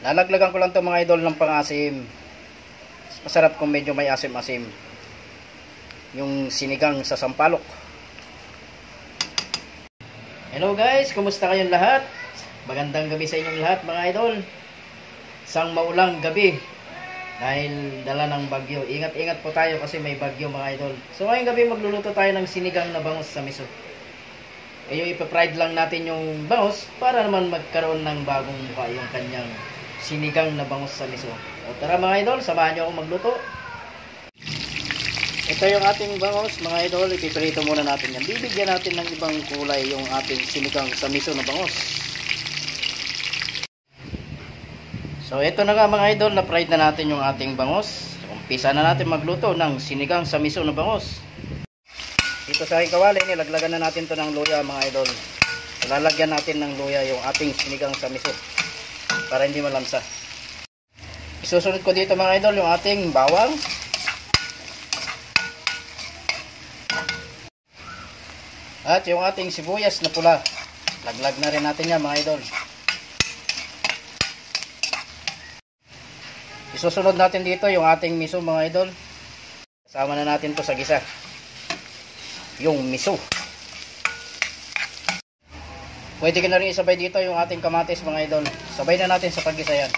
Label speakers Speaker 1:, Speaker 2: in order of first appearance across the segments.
Speaker 1: Lalaglagan ko lang to mga idol ng pangasim. Masarap kung medyo may asim-asim. Yung sinigang sa sampalok. Hello guys, kumusta kayong lahat? Magandang gabi sa inyong lahat mga idol. Isang maulang gabi dahil dala ng bagyo. Ingat-ingat po tayo kasi may bagyo mga idol. So ngayong gabi magluluto tayo ng sinigang na bangus sa miso. Yung ipa-fried lang natin yung bangus para naman magkaroon ng bagong mukha yung kanyang sinigang na bangus sa miso. O tara mga idol, samahan nyo akong magluto. Ito yung ating bangus mga idol, ipiprito muna natin yan. Bibigyan natin ng ibang kulay yung ating sinigang sa miso na bangus. So ito na nga mga idol, na-fried na natin yung ating bangus. Umpisa na natin magluto ng sinigang sa miso na bangus. Dito sa aking kawali, nilaglagan na natin to ng luya mga idol. Lalagyan natin ng luya yung ating sinigang sa miso para hindi malamsa. Isusunod ko dito mga idol yung ating bawang. At yung ating sibuyas na pula. Laglag na rin natin yan mga idol. Isusunod natin dito yung ating miso mga idol. Kasama na natin to sa gisa. Yung miso. Pwede ka na rin isabay dito yung ating kamatis mga idol. Sabay na natin sa paggisa yan.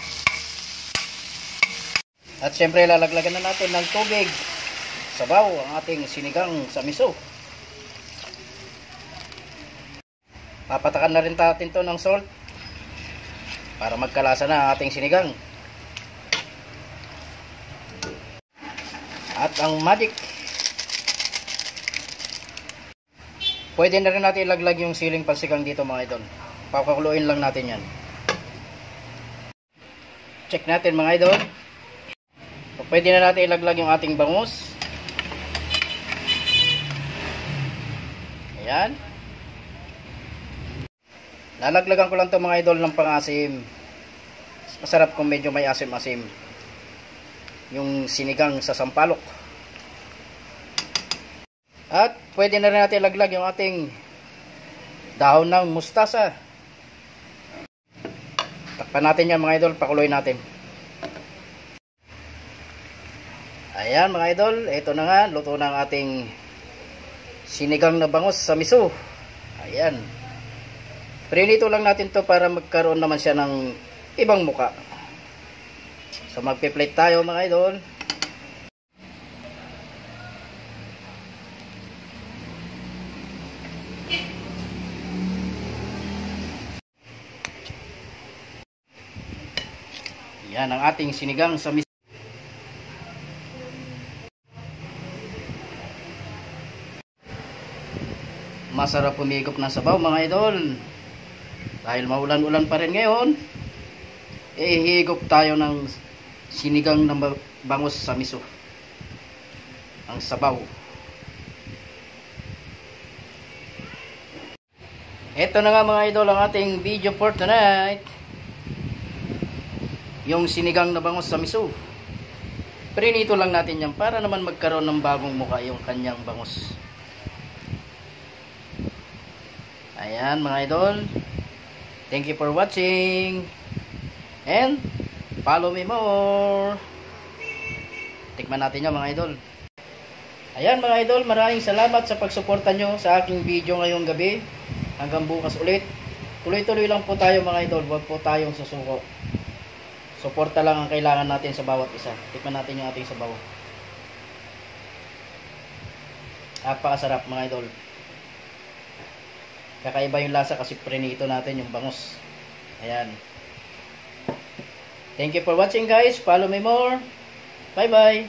Speaker 1: At syempre lalaglagan na natin ng tubig. Sabaw ang ating sinigang sa miso. Papatakan na rin natin to ng salt para magkalasa na ang ating sinigang. At ang magic, pwede na rin natin ilaglag yung siling pansigang dito mga idol. Papakuluin lang natin yan. Check natin mga idol. Pwede na natin ilaglag yung ating bangus. Ayan. Lalaglagan ko lang to mga idol ng pangasim. Masarap kung medyo may asim-asim. Yung sinigang sa sampalok. At pwede na rin natin ilaglag yung ating dahon ng mustasa. Takpan natin yan mga idol, pakuloy natin. Ayan mga idol, ito na nga, luto na ang ating sinigang na bangus sa miso. Ayan. Prinito lang natin to para magkaroon naman siya ng ibang muka. So magpe-plate tayo mga idol. Yan ang ating sinigang sa miso. Masarap pumigop ng sabaw mga idol. Dahil maulan-ulan pa rin ngayon, higop tayo ng sinigang na bangus sa miso. Ang sabaw. Ito na nga mga idol ang ating video for tonight. Yung sinigang na bangus sa miso. Prinito lang natin yan para naman magkaroon ng bagong mukha yung kanyang bangus. Ayan mga idol. Thank you for watching. And follow me more. Tikman natin yan mga idol. Ayan mga idol, maraming salamat sa pagsuporta nyo sa aking video ngayong gabi. Hanggang bukas ulit. Tuloy-tuloy lang po tayo mga idol. Huwag po tayong susuko. Suporta lang ang kailangan natin sa bawat isa. Tikman natin yung ating sabaw. Napakasarap mga idol. Kakaiba yung lasa kasi prinito natin yung bangus. Ayan. Thank you for watching guys. Follow me more. Bye bye.